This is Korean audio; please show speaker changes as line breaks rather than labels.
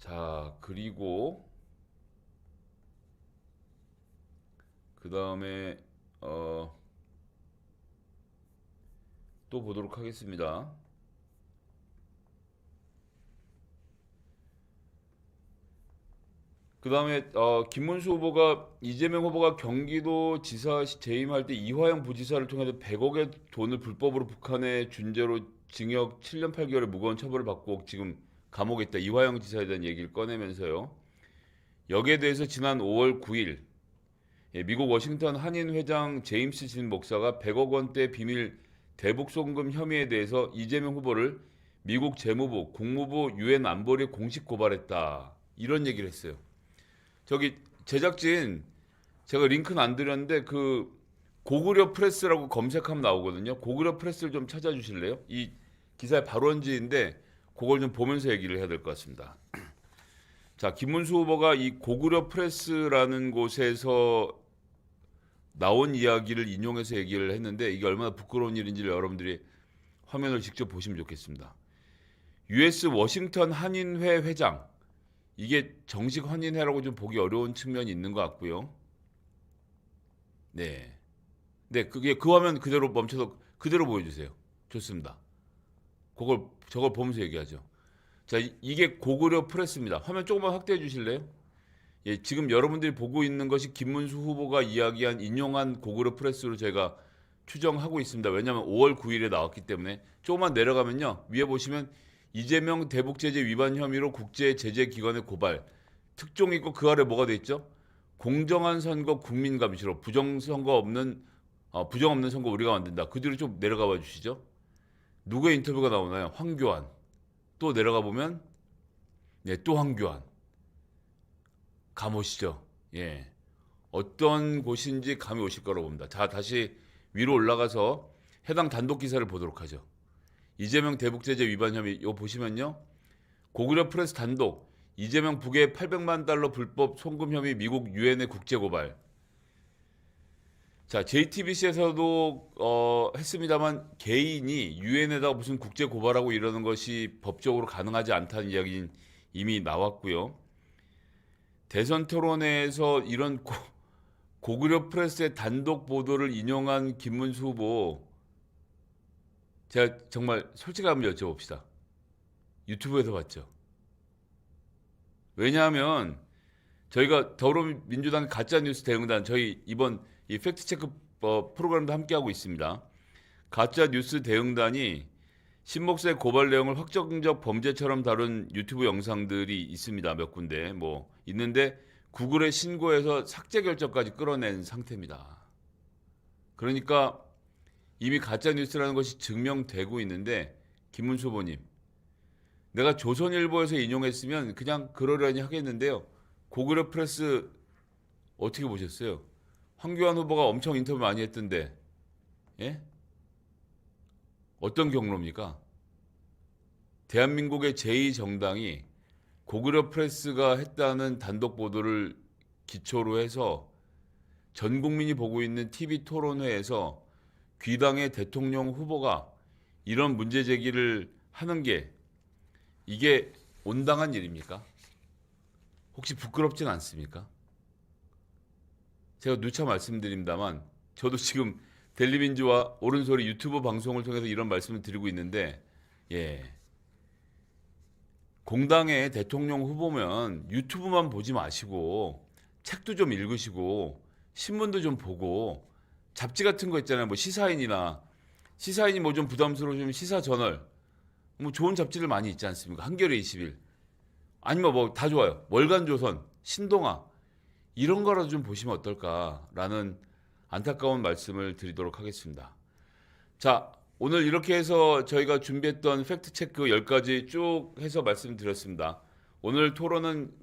자, 그리고 그 다음에 또 보도록 하겠습니다. 그 다음에 김문수 후보가 이재명 후보가 경기도지사 재임할 때 이화영 부지사를 통해서 100억의 돈을 불법으로 북한에 준 죄로 징역 7년 8개월의 무거운 처벌을 받고 지금 감옥에 있다. 이화영 지사에 대한 얘기를 꺼내면서요. 여기에 대해서 지난 5월 9일 미국 워싱턴 한인 회장 제임스 진 목사가 100억 원대 비밀 대북 송금 혐의에 대해서 이재명 후보를 미국 재무부, 국무부, 유엔 안보리에 공식 고발했다. 이런 얘기를 했어요. 저기 제작진 제가 링크는 안 드렸는데 그 고구려 프레스라고 검색하면 나오거든요. 고구려 프레스를 좀 찾아주실래요? 이 기사의 발원지인데 그걸 좀 보면서 얘기를 해야 될 것 같습니다. 자, 김문수 후보가 이 고구려 프레스라는 곳에서 나온 이야기를 인용해서 얘기를 했는데 이게 얼마나 부끄러운 일인지를 여러분들이 화면을 직접 보시면 좋겠습니다. US 워싱턴 한인회 회장, 이게 정식 한인회라고 좀 보기 어려운 측면이 있는 것 같고요. 네, 네, 그게 그 화면 그대로 멈춰서 그대로 보여주세요. 좋습니다. 저걸 보면서 얘기하죠. 자, 이게 고구려 프레스입니다. 화면 조금만 확대해 주실래요? 예, 지금 여러분들이 보고 있는 것이 김문수 후보가 이야기한 인용한 고구려 프레스로 제가 추정하고 있습니다. 왜냐하면 5월 9일에 나왔기 때문에 조금만 내려가면요. 위에 보시면 이재명 대북제재 위반 혐의로 국제제재기관에 고발. 특종이 있고 그 아래 뭐가 돼 있죠? 공정한 선거 국민 감시로 부정 없는 선거 우리가 만든다. 그 뒤로 좀 내려가 봐 주시죠. 누구의 인터뷰가 나오나요? 황교안. 또 내려가 보면 네, 또 황교안. 감 오시죠? 예. 어떤 곳인지 감이 오실 거라고 봅니다. 자, 다시 위로 올라가서 해당 단독 기사를 보도록 하죠. 이재명 대북제재 위반 혐의 이거 보시면요. 고구려 프레스 단독 이재명 북의 800만 달러 불법 송금 혐의 미국 유엔에 국제 고발. 자, JTBC에서도 했습니다만 개인이 유엔에다가 무슨 국제 고발하고 이러는 것이 법적으로 가능하지 않다는 이야기는 이미 나왔고요. 대선 토론회에서 이런 고구려 프레스의 단독 보도를 인용한 김문수 후보, 제가 정말 솔직하게 한번 여쭤봅시다. 유튜브에서 봤죠. 왜냐하면 저희가 더불어민주당 가짜뉴스 대응단 저희 이번 이 팩트체크 프로그램도 함께하고 있습니다. 가짜뉴스 대응단이 신목사의 고발 내용을 확정적 범죄처럼 다룬 유튜브 영상들이 있습니다. 몇 군데 뭐 있는데 구글에 신고해서 삭제 결정까지 끌어낸 상태입니다. 그러니까 이미 가짜뉴스라는 것이 증명되고 있는데 김문수 후보님, 내가 조선일보에서 인용했으면 그냥 그러려니 하겠는데요. 고구려 프레스 어떻게 보셨어요? 황교안 후보가 엄청 인터뷰 많이 했던데, 예? 어떤 경로입니까? 대한민국의 제2정당이 고구려 프레스가 했다는 단독 보도를 기초로 해서 전 국민이 보고 있는 TV 토론회에서 귀당의 대통령 후보가 이런 문제 제기를 하는 게 이게 온당한 일입니까? 혹시 부끄럽진 않습니까? 제가 누차 말씀드립니다만 저도 지금 델리민주와 옳은소리 유튜브 방송을 통해서 이런 말씀을 드리고 있는데 예, 공당의 대통령 후보면 유튜브만 보지 마시고 책도 좀 읽으시고 신문도 좀 보고 잡지 같은 거 있잖아요. 뭐 시사인이 뭐 좀 부담스러우시면 시사저널 뭐 좋은 잡지들 많이 있지 않습니까? 한겨레 20일 아니면 뭐 다 좋아요. 월간조선, 신동아 이런 거라도 좀 보시면 어떨까라는 안타까운 말씀을 드리도록 하겠습니다. 자, 오늘 이렇게 해서 저희가 준비했던 팩트체크 10가지 쭉 해서 말씀드렸습니다. 오늘 토론은